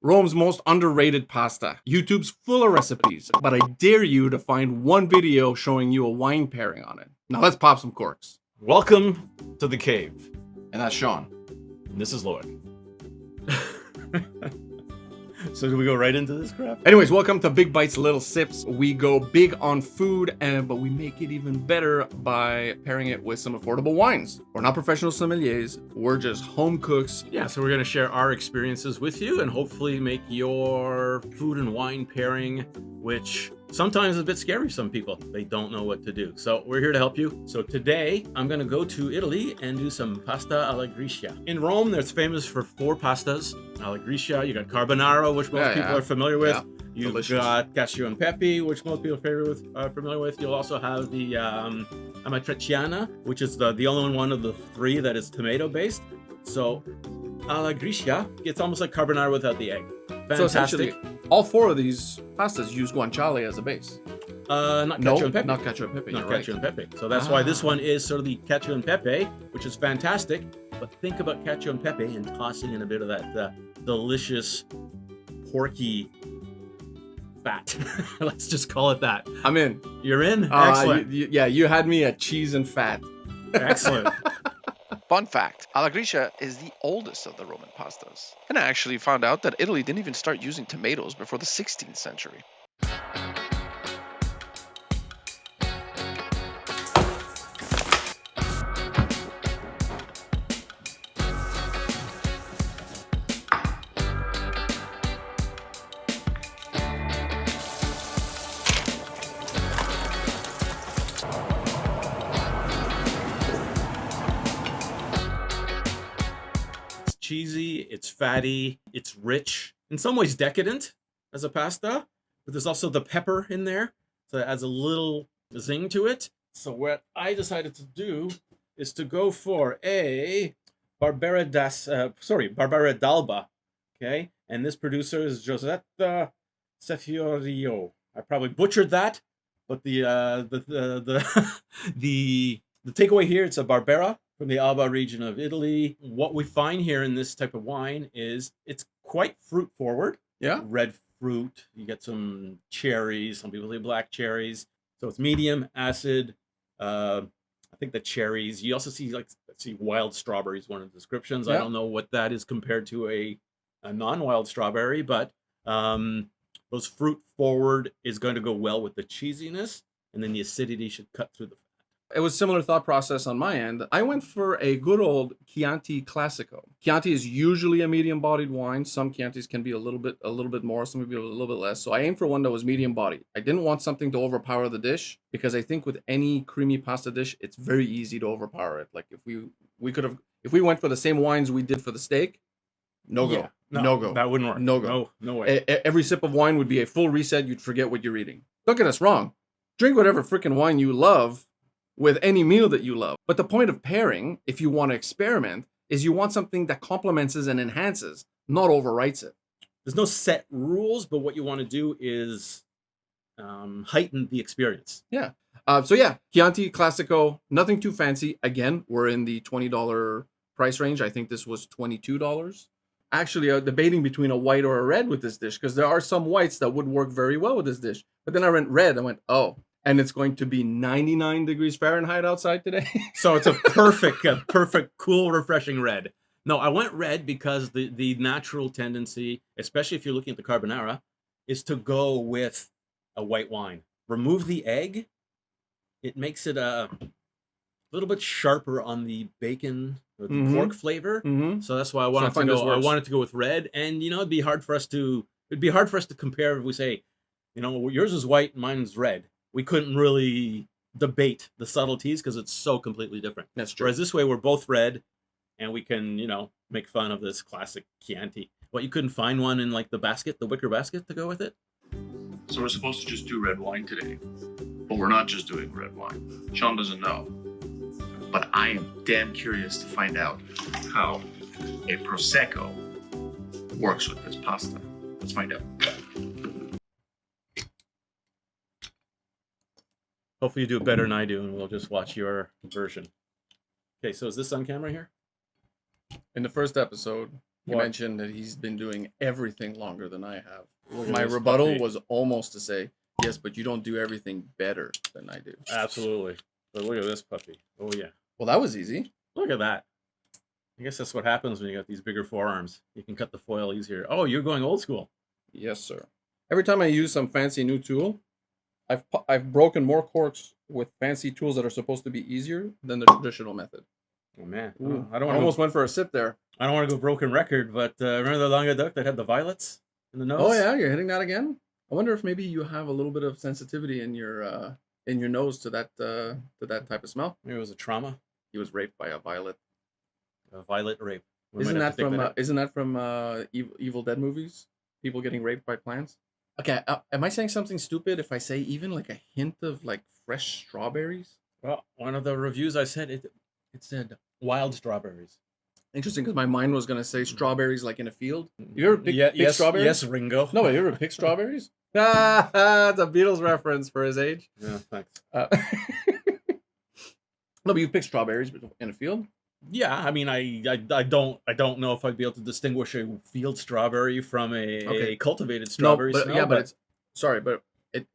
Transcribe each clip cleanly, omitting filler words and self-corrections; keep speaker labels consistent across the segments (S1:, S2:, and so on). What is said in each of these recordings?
S1: Rome's most underrated pasta. YouTube's full of recipes, but I dare you to find one video showing you a wine pairing on it. Now let's pop some corks.
S2: Welcome to the cave.
S1: And that's Sean.
S2: And this is Lloyd. So do we go right into this crap?
S1: Anyways, welcome to Big Bites, Little Sips. We go big on food, but we make it even better by pairing it with some affordable wines. We're not professional sommeliers. We're just home cooks.
S2: Yeah, so we're going to share our experiences with you and hopefully make your food and wine pairing, which sometimes is a bit scary. Some people, they don't know what to do. So we're here to help you. So today I'm going to go to Italy and do some pasta alla Gricia. In Rome, it's famous for 4 pastas. Alla Gricia, you got carbonara, which most people are familiar with. You've got cacio and pepe, which most people are familiar with. You'll also have the amatriciana, which is the only one of the 3 that is tomato based. So alla Gricia, it's almost like carbonara without the egg. Fantastic.
S1: So essentially, all 4 of these pastas use guanciale as a base.
S2: Not cacio and pepe.
S1: Not cacio and pepe.
S2: Not cacio and pepe. So that's why this one is sort of the cacio and pepe, which is fantastic. But think about cacio and pepe and tossing in a bit of that delicious porky fat. Let's just call it that.
S1: I'm in.
S2: You're in? Excellent.
S1: You had me at cheese and fat.
S2: Excellent.
S3: Fun fact, alla Gricia is the oldest of the Roman pastas. And I actually found out that Italy didn't even start using tomatoes before the 16th century.
S2: Cheesy, it's fatty, it's rich, in some ways decadent as a pasta, but there's also the pepper in there, so it adds a little zing to it. So what I decided to do is to go for a Barbera d'Alba, okay? And this producer is Giuseppe Cefiorio. I probably butchered that, but the takeaway here, it's a Barbera from the Alba region of Italy. What we find here in this type of wine is it's quite fruit forward.
S1: Yeah.
S2: Red fruit. You get some cherries. Some people say black cherries. So it's medium acid. I think the cherries. You also see wild strawberries. One of the descriptions.
S1: Yeah.
S2: I don't know what that is compared to a non-wild strawberry, but those fruit forward is going to go well with the cheesiness, and then the acidity should cut through the.
S1: It was similar thought process on my end. I went for a good old Chianti Classico. Chianti is usually a medium-bodied wine. Some Chiantis can be a little bit more, some maybe a little bit less. So I aimed for one that was medium-bodied. I didn't want something to overpower the dish because I think with any creamy pasta dish, it's very easy to overpower it. Like if we went for the same wines we did for the steak, no go.
S2: That wouldn't work. No way.
S1: Every sip of wine would be a full reset. You'd forget what you're eating. Don't get us wrong. Drink whatever freaking wine you love with any meal that you love. But the point of pairing, if you want to experiment, is you want something that complements and enhances, not overwrites it.
S2: There's no set rules, but what you want to do is heighten the experience.
S1: Yeah. Chianti Classico, nothing too fancy. Again, we're in the $20 price range. I think this was $22. Actually, I'm debating between a white or a red with this dish because there are some whites that would work very well with this dish. But then I went red. I went, oh. And it's going to be 99 degrees Fahrenheit outside today.
S2: So it's a perfect, cool, refreshing red. No, I went red because the natural tendency, especially if you're looking at the carbonara, is to go with a white wine. Remove the egg. It makes it a little bit sharper on the bacon or the pork flavor. Mm-hmm. So that's why I wanted to go with red. And it'd be hard for us to compare if we say, yours is white and mine's red. We couldn't really debate the subtleties because it's so completely different.
S1: That's true.
S2: Whereas this way, we're both red, and we can, make fun of this classic Chianti. What, you couldn't find one in the wicker basket to go with it?
S4: So we're supposed to just do red wine today, but we're not just doing red wine. Sean doesn't know, but I am damn curious to find out how a Prosecco works with this pasta. Let's find out.
S2: Hopefully you do it better than I do, and we'll just watch your version. Okay, so is this on camera here?
S1: In the first episode, He
S2: What?
S1: mentioned that he's been doing everything longer than I have.
S2: Look at
S1: My
S2: this
S1: rebuttal
S2: puppy.
S1: was almost to say, yes, but you don't do everything better than I do.
S2: Absolutely. But look at this puppy. Oh yeah.
S1: Well, that was easy.
S2: Look at that. I guess that's what happens when you got these bigger forearms. You can cut the foil easier. Oh, you're going old school.
S1: Yes, sir. Every time I use some fancy new tool, I've broken more corks with fancy tools that are supposed to be easier than the traditional method.
S2: Oh man.
S1: Ooh,
S2: I don't
S1: I
S2: want
S1: almost
S2: to.
S1: went for a sip there.
S2: I don't want to go broken record, but remember the Languedoc that had the violets in the nose?
S1: Oh yeah, you're hitting that again. I wonder if maybe you have a little bit of sensitivity in your nose to that type of smell.
S2: Maybe it was a trauma.
S1: He was raped by a violet.
S2: A violet rape. We
S1: Isn't
S2: might have
S1: that
S2: to take
S1: from
S2: out.
S1: isn't that from Evil Dead movies? People getting raped by plants. Okay, am I saying something stupid if I say even like a hint of like fresh strawberries?
S2: Well, one of the reviews I said it said wild strawberries.
S1: Interesting, because my mind was gonna say strawberries like in a field. You ever pick
S2: yes,
S1: strawberries?
S2: Yes, Ringo.
S1: No, but you ever pick strawberries? Ah, it's a Beatles reference for his age.
S2: Yeah, thanks.
S1: No, but you pick strawberries in a field.
S2: Yeah, I mean, I don't know if I'd be able to distinguish a field strawberry from a cultivated strawberry.
S1: No, but
S2: smell,
S1: yeah, but it's sorry, but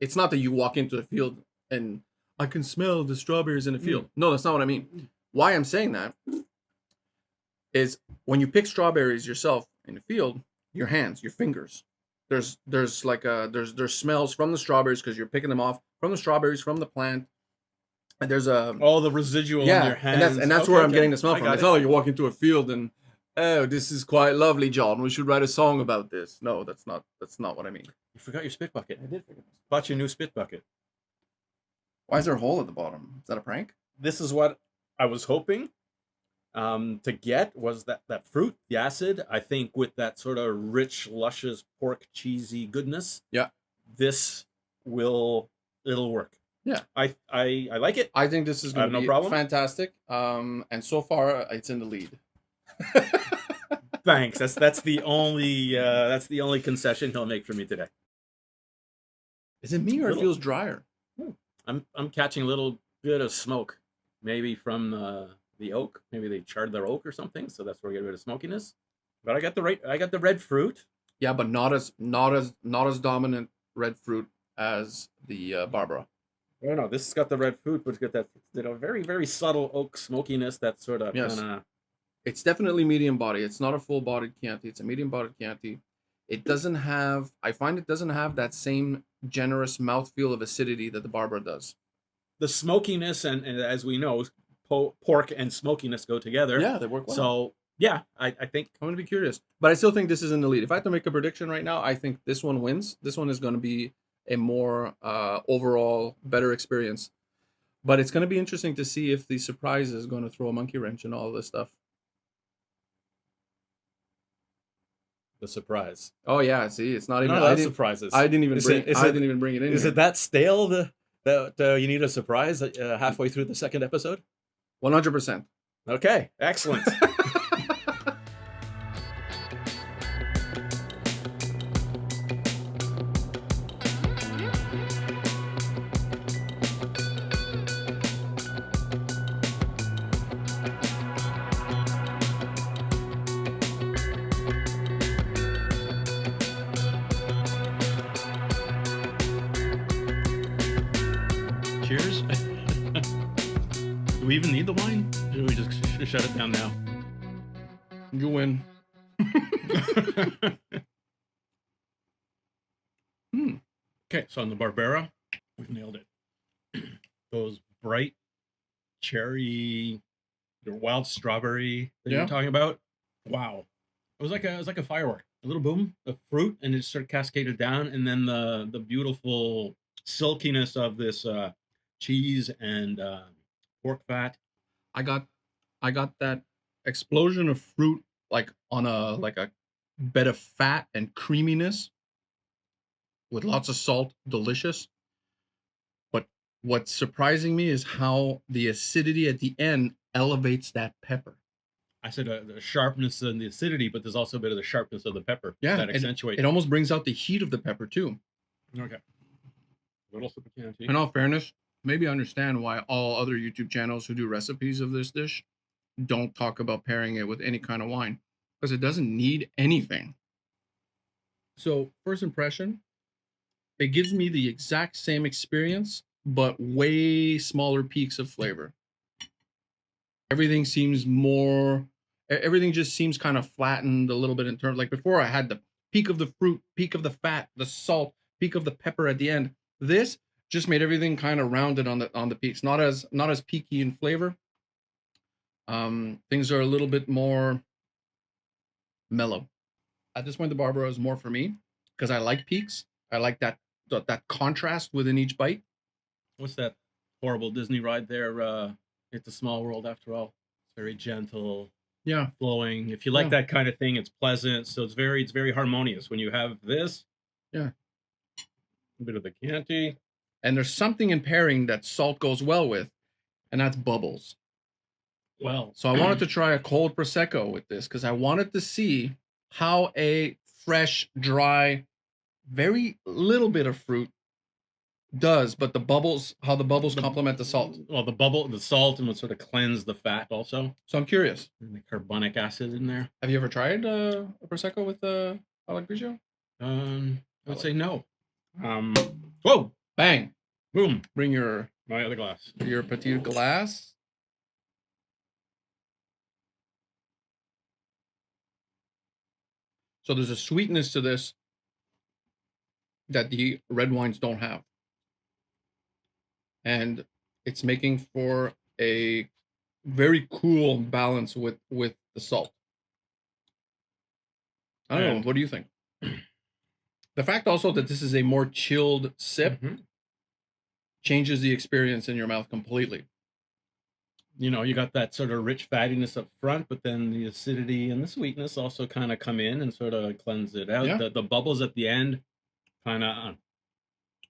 S1: it's not that you walk into a field and I can smell the strawberries in the field. No, that's not what I mean. Why I'm saying that is when you pick strawberries yourself in the field, your hands, your fingers, there's like there's smells from the strawberries because you're picking them off from the strawberries from the plant. And there's a
S2: all the residual in your hands,
S1: and that's
S2: Okay,
S1: where I'm
S2: okay.
S1: getting the smell
S2: I
S1: from.
S2: got
S1: It's
S2: it.
S1: not like you walk into a field and oh, this is quite lovely, John. We should write a song about this. No, that's not what I mean.
S2: You forgot your spit bucket.
S1: I did forget.
S2: Bought your new spit bucket.
S1: Why is there a hole at the bottom? Is that a prank?
S2: This is what I was hoping to get was that fruit, the acid. I think with that sort of rich, luscious pork cheesy goodness.
S1: Yeah.
S2: It'll work.
S1: Yeah.
S2: I like it.
S1: I think this is
S2: I have
S1: going to
S2: no
S1: be
S2: problem.
S1: fantastic. And so far, it's in the lead.
S2: Thanks. That's the only concession he'll make for me today.
S1: Is it me or it
S2: Little-
S1: feels drier?
S2: I'm catching a little bit of smoke, maybe from the oak. Maybe they charred their oak or something, so that's where we get rid of smokiness. But I got the red fruit.
S1: Yeah, but not as dominant red fruit as the Barbera.
S2: Oh no, this has got the red fruit, but it's got that very very subtle oak smokiness. That sort of
S1: Yes.
S2: kind of.
S1: It's definitely medium body. It's not a full bodied Chianti. It's a medium bodied Chianti. It doesn't have. I find it doesn't have that same generous mouthfeel of acidity that the Barbera does.
S2: The smokiness and as we know, pork and smokiness go together.
S1: Yeah, they work well.
S2: So yeah, I think
S1: I'm gonna be curious, but I still think this is in the lead. If I had to make a prediction right now, I think this one wins. This one is going to be a more overall better experience. But it's going to be interesting to see if the surprise is going to throw a monkey wrench in all this stuff.
S2: the surprise.
S1: Oh yeah, see, it's not even.
S2: None of that surprises.
S1: I didn't even
S2: Is
S1: bring.
S2: it- is
S1: I
S2: it-
S1: didn't even bring it in.
S2: Is
S1: here.
S2: it that stale that you need a surprise halfway through the second episode?
S1: 100%?
S2: Okay, excellent. Cheers. Do we even need the wine? Or should we just shut it down now?
S1: You win.
S2: Okay, so on the Barbera, we've nailed it. Those bright cherry, your wild strawberry that
S1: Yeah.
S2: you're talking about. Wow, it was like a firework, a little boom of fruit, and it sort of cascaded down, and then the beautiful silkiness of this cheese and pork fat.
S1: I got that explosion of fruit like on a bed of fat and creaminess with lots of salt, delicious. But what's surprising me is how the acidity at the end elevates that pepper.
S2: I said the sharpness and the acidity, but there's also a bit of the sharpness of the pepper
S1: Yeah,
S2: that accentuates.
S1: It almost brings out the heat of the pepper too.
S2: Okay. Little super Chianti.
S1: In all fairness, maybe I understand why all other YouTube channels who do recipes of this dish don't talk about pairing it with any kind of wine. because it doesn't need anything. So first impression, it gives me the exact same experience, but way smaller peaks of flavor. Everything seems more, everything just seems kind of flattened a little bit in terms, like before I had the peak of the fruit, peak of the fat, the salt, peak of the pepper at the end. This just made everything kind of rounded on the peaks, not as peaky in flavor. Things are a little bit more mellow. At this point, the Barbera is more for me because I like peaks. I like that contrast within each bite.
S2: What's that horrible Disney ride there? It's a Small World after all. It's very gentle,
S1: Yeah,
S2: flowing. If you like
S1: Yeah.
S2: that kind of thing, it's pleasant. So it's very harmonious. When you have this,
S1: Yeah.
S2: a bit of the Chianti.
S1: and there's something in pairing that salt goes well with, and that's bubbles.
S2: Well,
S1: So I wanted to try a cold Prosecco with this because I wanted to see how a fresh, dry, very little bit of fruit does, but how the bubbles complement the salt.
S2: Well, the salt, and would sort of cleanse the fat also.
S1: So I'm curious.
S2: And the carbonic acid in there.
S1: Have you ever tried a Prosecco with Alla Gricia?
S2: I would say no. Whoa,
S1: Bang!
S2: boom,
S1: Bring your
S2: my other glass.
S1: petit glass. So there's a sweetness to this that the red wines don't have. And it's making for a very cool balance with the salt. I don't know.
S2: And-
S1: What do you think? The fact also that this is a more chilled sip
S2: Mhm.
S1: changes the experience in your mouth completely.
S2: You know, you got that sort of rich fattiness up front, but then the acidity and the sweetness also kind of come in and sort of cleanse it out.
S1: Yeah.
S2: The bubbles at the end kind of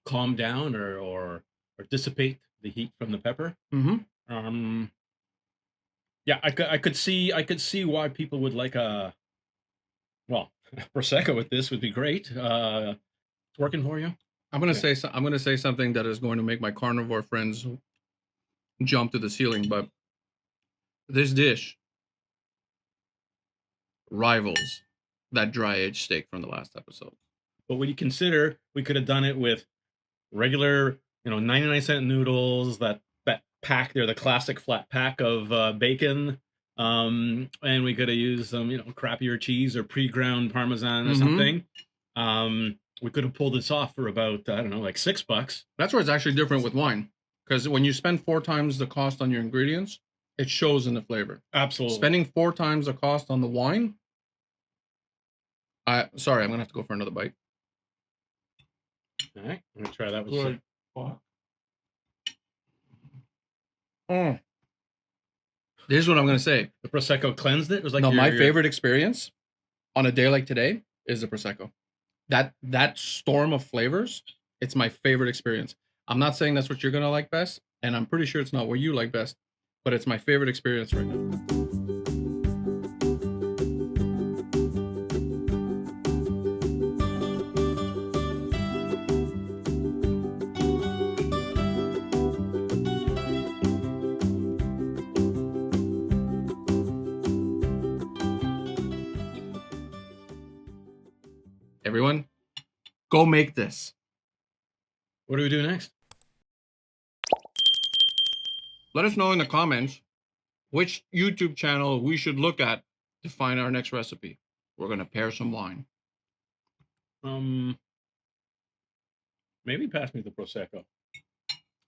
S2: calm down or dissipate the heat from the pepper.
S1: Mm-hmm.
S2: Yeah, I could see why people would like a Prosecco with this would be great. It's working for you.
S1: I'm gonna say something that is going to make my carnivore friends jump to the ceiling, but this dish rivals that dry aged steak from the last episode.
S2: But when you consider we could have done it with regular, 99-cent noodles, that pack there, the classic flat pack of bacon, and we could have used some, crappier cheese or pre-ground Parmesan or
S1: Mhm.
S2: something. We could have pulled this off for about, I don't know, like $6.
S1: That's where it's actually different with wine, because when you spend 4 times the cost on your ingredients, it shows in the flavor.
S2: Absolutely.
S1: Spending 4 times the cost on the wine. Sorry, I'm gonna have to go for another bite.
S2: All right, I'm gonna try that with
S1: Good.
S2: some.
S1: Oh. This is what I'm gonna say.
S2: The Prosecco cleansed it. It was like
S1: No, my
S2: your-
S1: favorite experience on a day like today is the Prosecco. That storm of flavors, it's my favorite experience. I'm not saying that's what you're gonna like best, and I'm pretty sure it's not what you like best, but it's my favorite experience right now. Everyone, go make this.
S2: What do we do next?
S1: Let us know in the comments which YouTube channel we should look at to find our next recipe. We're gonna pair some wine.
S2: Maybe pass me the Prosecco.